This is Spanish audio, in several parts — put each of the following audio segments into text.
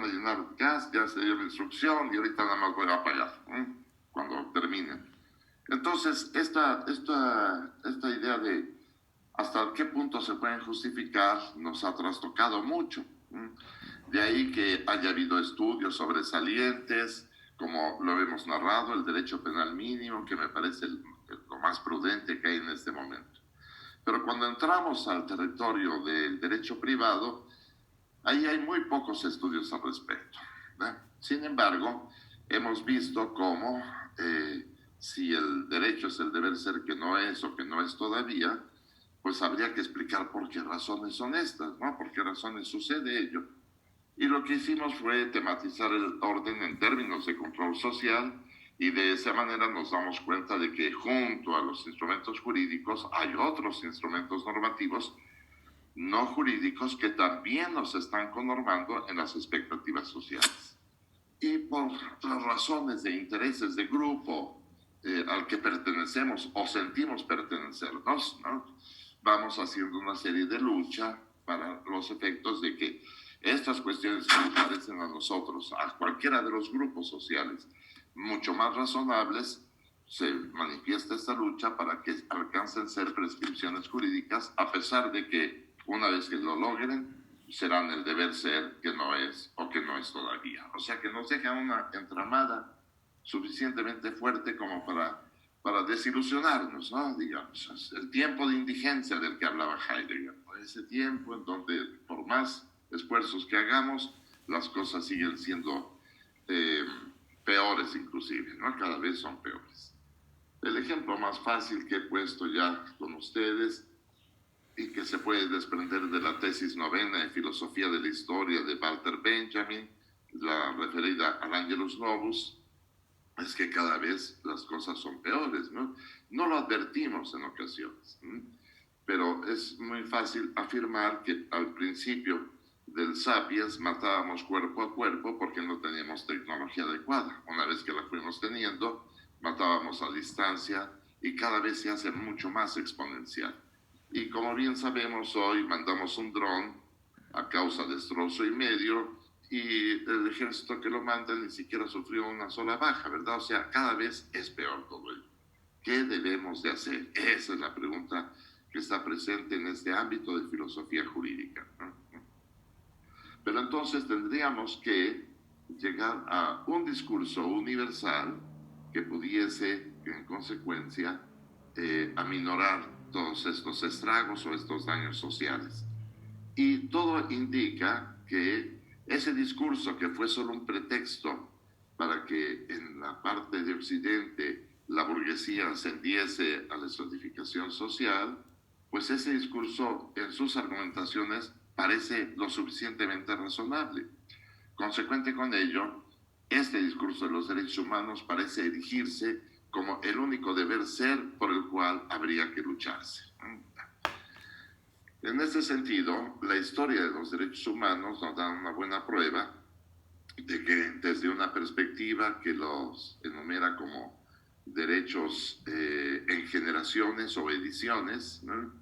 a llenar gas, ya se dio la instrucción y ahorita nada más voy a apagar cuando termine. Entonces, esta idea de hasta qué punto se pueden justificar nos ha trastocado mucho. De ahí que haya habido estudios sobresalientes, como lo hemos narrado, el derecho penal mínimo, que me parece lo más prudente que hay en este momento. Pero cuando entramos al territorio del derecho privado, ahí hay muy pocos estudios al respecto, ¿verdad? Sin embargo, hemos visto cómo si el derecho es el deber ser que no es o que no es todavía, pues habría que explicar por qué razones son estas, ¿no? Por qué razones sucede ello. Y lo que hicimos fue tematizar el orden en términos de control social y de esa manera nos damos cuenta de que junto a los instrumentos jurídicos hay otros instrumentos normativos no jurídicos que también nos están connormando en las expectativas sociales. Y por las razones de intereses de grupo al que pertenecemos o sentimos pertenecernos, ¿no? Vamos haciendo una serie de lucha para los efectos de que estas cuestiones que nos parecen a nosotros, a cualquiera de los grupos sociales, mucho más razonables, se manifiesta esta lucha para que alcancen ser prescripciones jurídicas, a pesar de que una vez que lo logren, serán el deber ser que no es o que no es todavía. O sea que nos deja una entramada suficientemente fuerte como para desilusionarnos, ¿no? Digamos, es el tiempo de indigencia del que hablaba Heidegger, ¿no? Ese tiempo en donde por más esfuerzos que hagamos, las cosas siguen siendo peores inclusive, ¿no? Cada vez son peores. El ejemplo más fácil que he puesto ya con ustedes y que se puede desprender de la tesis novena de Filosofía de la Historia de Walter Benjamin, la referida al Angelus Novus, es que cada vez las cosas son peores, ¿no? No lo advertimos en ocasiones, pero es muy fácil afirmar que al principio del Sapiens matábamos cuerpo a cuerpo porque no teníamos tecnología adecuada. Una vez que la fuimos teniendo, matábamos a distancia y cada vez se hace mucho más exponencial. Y como bien sabemos, hoy mandamos un dron a causa destrozo y medio y el ejército que lo manda ni siquiera sufrió una sola baja, ¿verdad? O sea, cada vez es peor todo ello. ¿Qué debemos de hacer? Esa es la pregunta que está presente en este ámbito de filosofía jurídica, ¿no? Pero entonces tendríamos que llegar a un discurso universal que pudiese, en consecuencia, aminorar todos estos estragos o estos daños sociales. Y todo indica que ese discurso que fue solo un pretexto para que en la parte de Occidente la burguesía ascendiese a la estratificación social, pues ese discurso en sus argumentaciones parece lo suficientemente razonable. Consecuente con ello, este discurso de los derechos humanos parece erigirse como el único deber ser por el cual habría que lucharse. En este sentido, la historia de los derechos humanos nos da una buena prueba de que desde una perspectiva que los enumera como derechos en generaciones o ediciones, ¿no?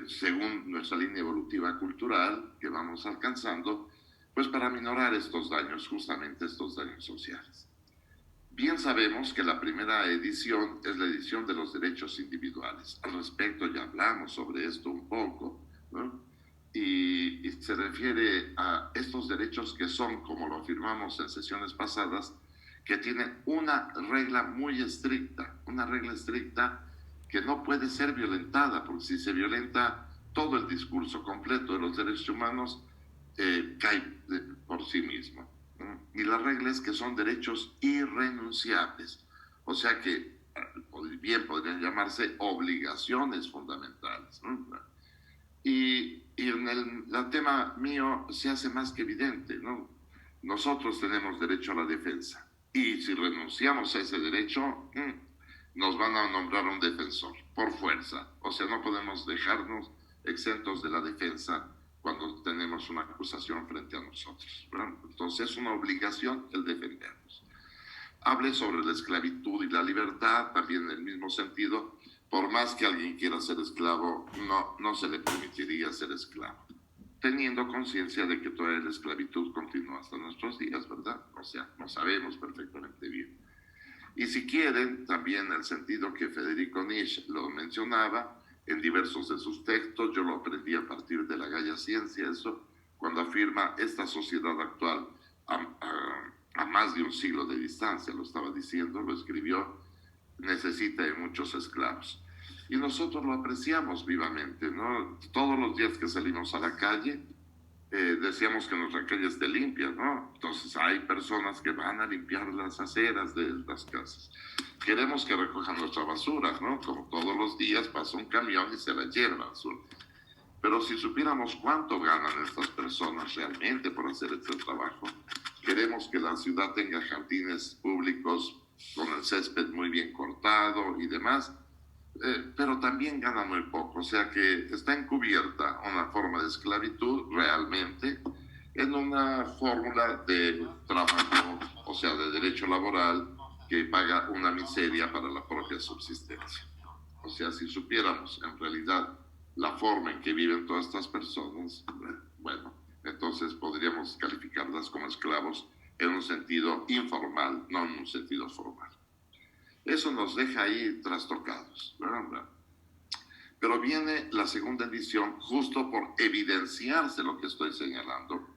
Según nuestra línea evolutiva cultural que vamos alcanzando, pues para minorar estos daños, justamente estos daños sociales. Bien sabemos que la primera edición es la edición de los derechos individuales. Al respecto ya hablamos sobre esto un poco, ¿no? Y se refiere a estos derechos que son, como lo afirmamos en sesiones pasadas, que tienen una regla muy estricta, una regla estricta que no puede ser violentada, porque si se violenta todo el discurso completo de los derechos humanos, cae por sí mismo. Y la regla es que son derechos irrenunciables, o sea que bien podrían llamarse obligaciones fundamentales, ¿no? Y en el tema mío se hace más que evidente, ¿no? Nosotros tenemos derecho a la defensa y si renunciamos a ese derecho, nos van a nombrar un defensor por fuerza, o sea, no podemos dejarnos exentos de la defensa cuando tenemos una acusación frente a nosotros, ¿verdad? Entonces es una obligación el defendernos. Hable sobre la esclavitud y la libertad, también en el mismo sentido. Por más que alguien quiera ser esclavo, no se le permitiría ser esclavo, teniendo conciencia de que toda la esclavitud continúa hasta sea, lo sabemos perfectamente bien. Y si quieren, también el sentido que Federico Nietzsche lo mencionaba en diversos de sus textos, yo lo aprendí a partir de la Gaia Ciencia, eso, cuando afirma esta sociedad actual a más de un siglo de distancia, lo estaba diciendo, lo escribió, necesita de muchos esclavos. Y nosotros lo apreciamos vivamente, ¿no? Todos los días que salimos a la calle, decíamos que nuestra calle esté limpia, ¿no? Entonces hay personas que van a limpiar las aceras de las casas. Queremos que recojan nuestra basura, ¿no? Como todos los días pasa un camión y se la lleva al sur. Pero si supiéramos cuánto ganan estas personas realmente por hacer este trabajo, queremos que la ciudad tenga jardines públicos con el césped muy bien cortado y demás, pero también gana muy poco, o sea que está encubierta una forma de esclavitud realmente en una fórmula de trabajo, o sea, de derecho laboral que paga una miseria para la propia subsistencia. O sea, si supiéramos en realidad la forma en que viven todas estas personas, bueno, entonces podríamos calificarlas como esclavos en un sentido informal, no en un sentido formal. Eso nos deja ahí trastocados, ¿verdad? Pero viene la segunda edición justo por evidenciarse lo que estoy señalando.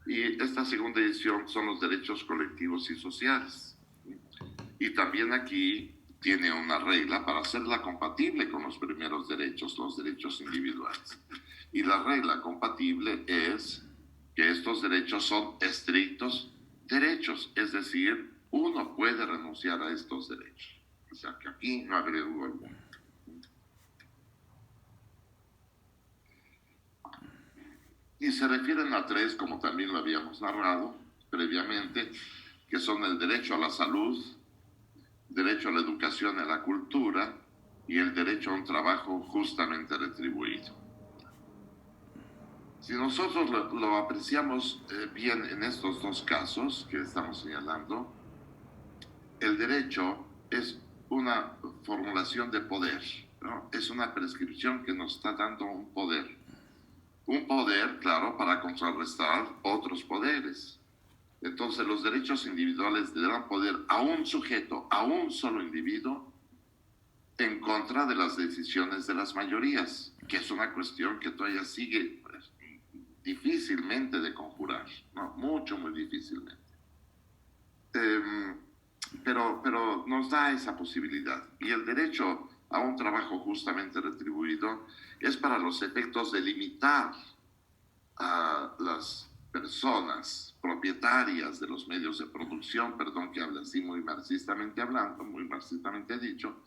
Y esta segunda edición son los derechos colectivos y sociales. Y también aquí tiene una regla para hacerla compatible con los primeros derechos, los derechos individuales. Y la regla compatible es que estos derechos son estrictos derechos, es decir, uno puede renunciar a estos derechos. O sea, que aquí no habría duda alguna. Y se refieren a tres, como también lo habíamos narrado previamente, que son el derecho a la salud, derecho a la educación y a la cultura y el derecho a un trabajo justamente retribuido. Si nosotros lo apreciamos bien en estos dos casos que estamos señalando, el derecho es una formulación de poder, ¿no? Es una prescripción que nos está dando un poder. Un poder, claro, para contrarrestar otros poderes. Entonces los derechos individuales le dan poder a un sujeto, a un solo individuo, en contra de las decisiones de las mayorías, que es una cuestión que todavía sigue pues, difícilmente de conjurar, ¿no? Mucho, muy difícilmente. Pero nos da esa posibilidad. Y el derecho a un trabajo justamente retribuido es para los efectos de limitar a las personas propietarias de los medios de producción, perdón que hable así muy marxistamente hablando, muy marxistamente dicho,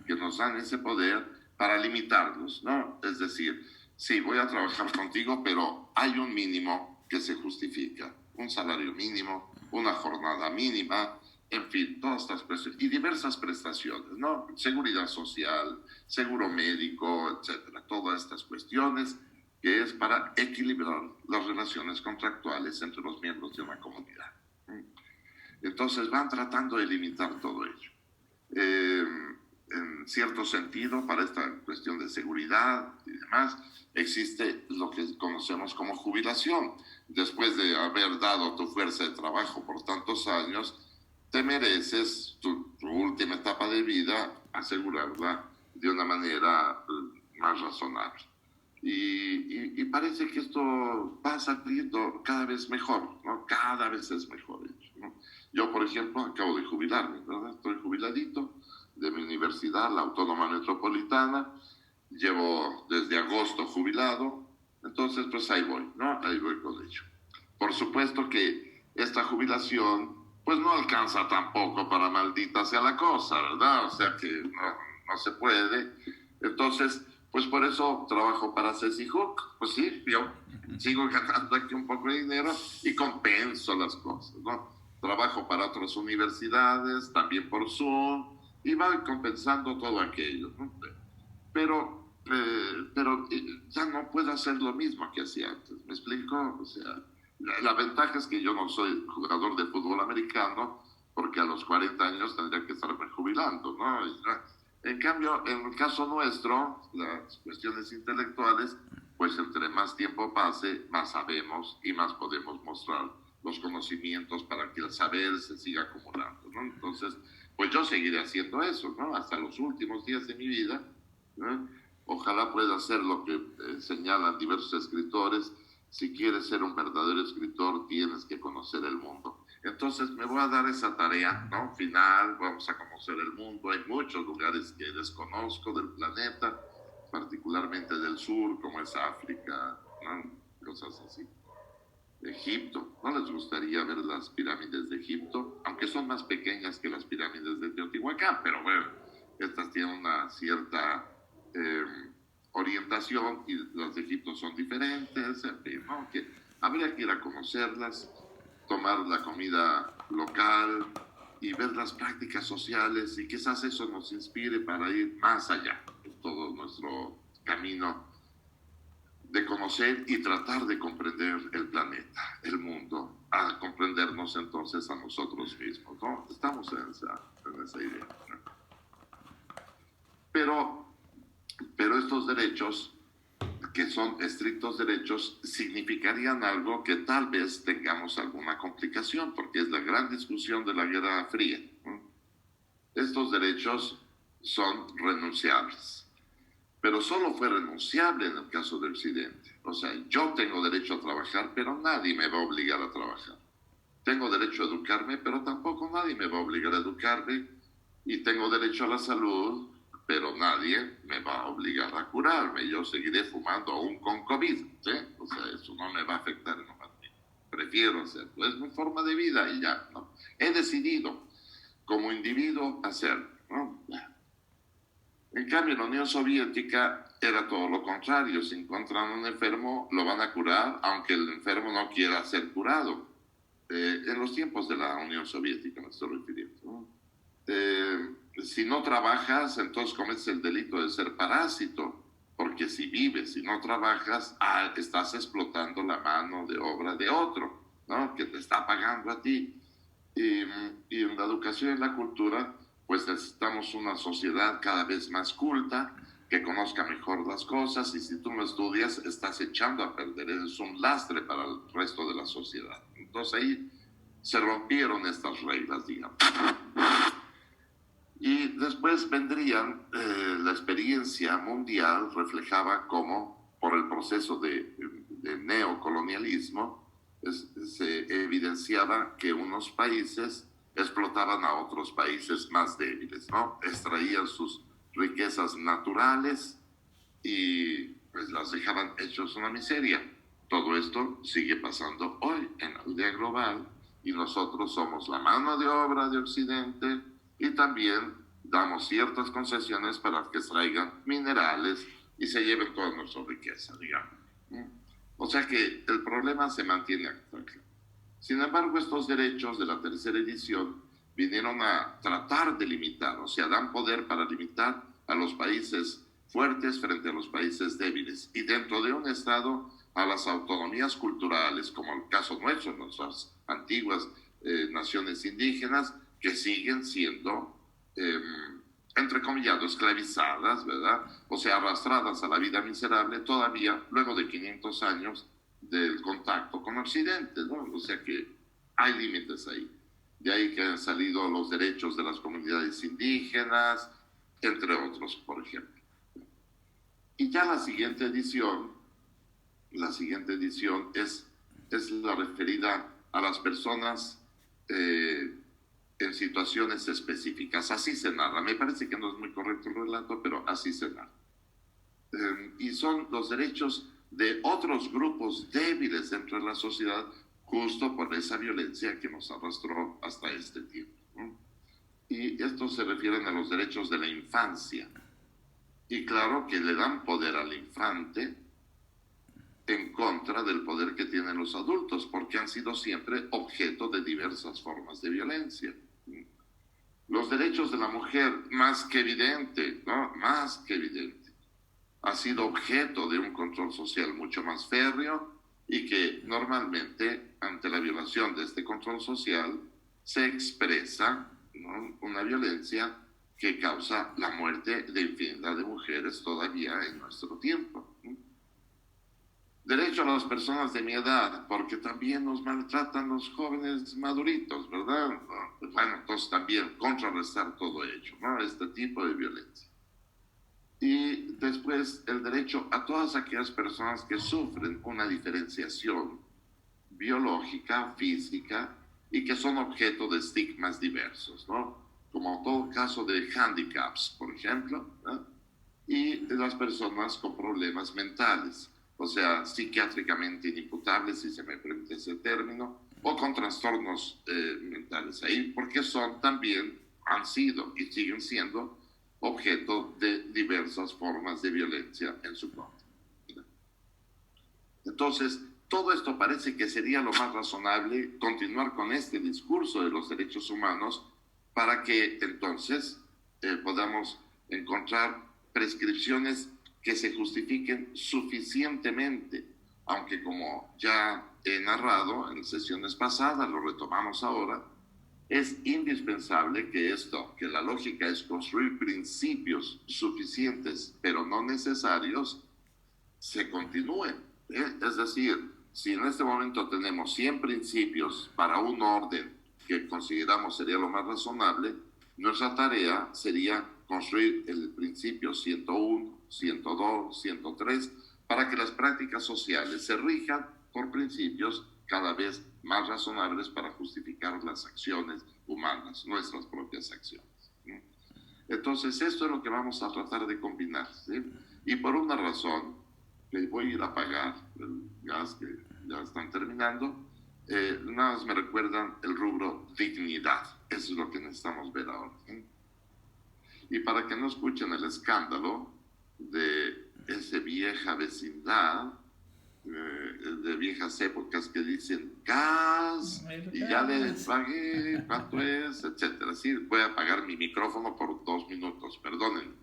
que nos dan ese poder para limitarlos, ¿no? Es decir, sí, voy a trabajar contigo, pero hay un mínimo que se justifica, un salario mínimo, una jornada mínima, en fin, todas estas prestaciones y diversas prestaciones, ¿no? Seguridad social, seguro médico, etcétera, todas estas cuestiones que es para equilibrar las relaciones contractuales entre los miembros de una comunidad. Entonces van tratando de limitar todo ello. En cierto sentido, para esta cuestión de seguridad y demás, existe lo que conocemos como jubilación. Después de haber dado tu fuerza de trabajo por tantos años, te mereces tu última etapa de vida asegurarla de una manera más razonable. Y parece que esto va saliendo cada vez mejor, ¿no? Cada vez es mejor, ¿no? Yo, por ejemplo, acabo de jubilarme, ¿verdad? Estoy jubiladito de mi universidad, la Autónoma Metropolitana, llevo desde agosto jubilado, entonces pues ahí voy, ¿no? Ahí voy con ello. Por supuesto que esta jubilación pues no alcanza tampoco para maldita sea la cosa, ¿verdad? O sea que no se puede. Entonces, pues por eso trabajo para Ceci Hook. Pues sí, yo sigo ganando aquí un poco de dinero y compenso las cosas, ¿no? Trabajo para otras universidades, también por Zoom, y voy compensando todo aquello, ¿no? Pero ya no puedo hacer lo mismo que hacía antes, ¿me explico? O sea, la ventaja es que yo no soy jugador de fútbol americano, porque a los 40 años tendría que estarme jubilando, ¿no? En cambio, en el caso nuestro, las cuestiones intelectuales, pues entre más tiempo pase, más sabemos y más podemos mostrar los conocimientos para que el saber se siga acumulando, ¿no? Entonces, pues yo seguiré haciendo eso, ¿no? Hasta los últimos días de mi vida, ¿no? Ojalá pueda hacer lo que señalan diversos escritores. Si quieres ser un verdadero escritor, tienes que conocer el mundo. Entonces me voy a dar esa tarea, ¿no? Final, vamos a conocer el mundo. Hay muchos lugares que desconozco del planeta, particularmente del sur, como es África, ¿no? Cosas así. Egipto, ¿no les gustaría ver las pirámides de Egipto? Aunque son más pequeñas que las pirámides de Teotihuacán, pero bueno, estas tienen una cierta orientación y las de Egipto son diferentes, en fin, ¿no? Que habría que ir a conocerlas, tomar la comida local y ver las prácticas sociales, y quizás eso nos inspire para ir más allá en todo nuestro camino de conocer y tratar de comprender el planeta, el mundo, a comprendernos entonces a nosotros mismos, ¿no? Estamos en esa idea, ¿no? Pero estos derechos, que son estrictos derechos, significarían algo que tal vez tengamos alguna complicación, porque es la gran discusión de la Guerra Fría, ¿no? Estos derechos son renunciables, pero solo fue renunciable en el caso de Occidente. O sea, yo tengo derecho a trabajar, pero nadie me va a obligar a trabajar. Tengo derecho a educarme, pero tampoco nadie me va a obligar a educarme. Y tengo derecho a la salud, pero nadie me va a obligar a curarme. Yo seguiré fumando aún con COVID, ¿sí? O sea, eso no me va a afectar en lo más mínimo. Prefiero hacerlo. Es mi forma de vida y ya, ¿no? He decidido como individuo hacerlo, ¿no? En cambio, en la Unión Soviética era todo lo contrario. Si encuentran un enfermo, lo van a curar, aunque el enfermo no quiera ser curado. En los tiempos de la Unión Soviética me estoy refiriendo, ¿no? Si no trabajas, entonces cometes el delito de ser parásito, porque si vives y no trabajas, estás explotando la mano de obra de otro, ¿no? Que te está pagando a ti. Y en la educación y en la cultura, pues necesitamos una sociedad cada vez más culta, que conozca mejor las cosas, y si tú no estudias, estás echando a perder, eres un lastre para el resto de la sociedad. Entonces ahí se rompieron estas reglas, digamos. Y después vendrían, la experiencia mundial reflejaba cómo, por el proceso de neocolonialismo, se evidenciaba que unos países explotaban a otros países más débiles, ¿no? Extraían sus riquezas naturales y pues las dejaban hechos una miseria. Todo esto sigue pasando hoy en la aldea global, y nosotros somos la mano de obra de Occidente, y también damos ciertas concesiones para que extraigan minerales y se lleven toda nuestra riqueza, digamos. O sea que el problema se mantiene actual. Sin embargo, estos derechos de la tercera edición vinieron a tratar de limitar, o sea, dan poder para limitar a los países fuertes frente a los países débiles, y dentro de un Estado a las autonomías culturales, como el caso nuestro, nuestras antiguas naciones indígenas, que siguen siendo, entrecomillado, esclavizadas, ¿verdad? O sea, arrastradas a la vida miserable todavía luego de 500 años del contacto con Occidente, ¿no? O sea que hay límites ahí. De ahí que han salido los derechos de las comunidades indígenas, entre otros, por ejemplo. Y ya la siguiente edición es la referida a las personas en situaciones específicas. Así se narra. Me parece que no es muy correcto el relato, pero así se narra. Y son los derechos de otros grupos débiles dentro de la sociedad, justo por esa violencia que nos arrastró hasta este tiempo, ¿no? Y estos se refieren a los derechos de la infancia. Y claro que le dan poder al infante en contra del poder que tienen los adultos, porque han sido siempre objeto de diversas formas de violencia. Los derechos de la mujer, más que evidente, ¿no? Más que evidente. Ha sido objeto de un control social mucho más férreo, y que normalmente, ante la violación de este control social, se expresa, ¿no?, una violencia que causa la muerte de infinidad de mujeres todavía en nuestro tiempo, ¿no? Derecho a las personas de mi edad, porque también nos maltratan los jóvenes maduritos, ¿verdad? ¿No? Bueno, entonces también contrarrestar todo ello, ¿no? Este tipo de violencia. Y después el derecho a todas aquellas personas que sufren una diferenciación biológica, física, y que son objeto de estigmas diversos, ¿no? Como todo caso de handicaps, por ejemplo, ¿no? Y de las personas con problemas mentales, o sea, psiquiátricamente inimputables, si se me permite ese término, o con trastornos mentales ahí, porque son también, han sido y siguen siendo objeto de diversas formas de violencia en su contra. Entonces, todo esto parece que sería lo más razonable continuar con este discurso de los derechos humanos para que entonces podamos encontrar prescripciones que se justifiquen suficientemente, aunque como ya he narrado en sesiones pasadas, lo retomamos ahora, es indispensable que esto, que la lógica es construir principios suficientes, pero no necesarios, se continúe. Es decir, si en este momento tenemos 100 principios para un orden que consideramos sería lo más razonable, nuestra tarea sería construir el principio 101, 102, 103, para que las prácticas sociales se rijan por principios cada vez más razonables para justificar las acciones humanas, nuestras propias acciones. Entonces, esto es lo que vamos a tratar de combinar, ¿sí? Y por una razón, que voy a ir a pagar el gas que ya están terminando, nada más me recuerdan el rubro dignidad. Eso es lo que necesitamos ver ahora, ¿sí? Y para que no escuchen el escándalo de esa vieja vecindad, de viejas épocas que dicen gas y ya le pagué, ¿cuánto es? Etcétera. Sí, voy a apagar mi micrófono por 2 minutos, perdonen.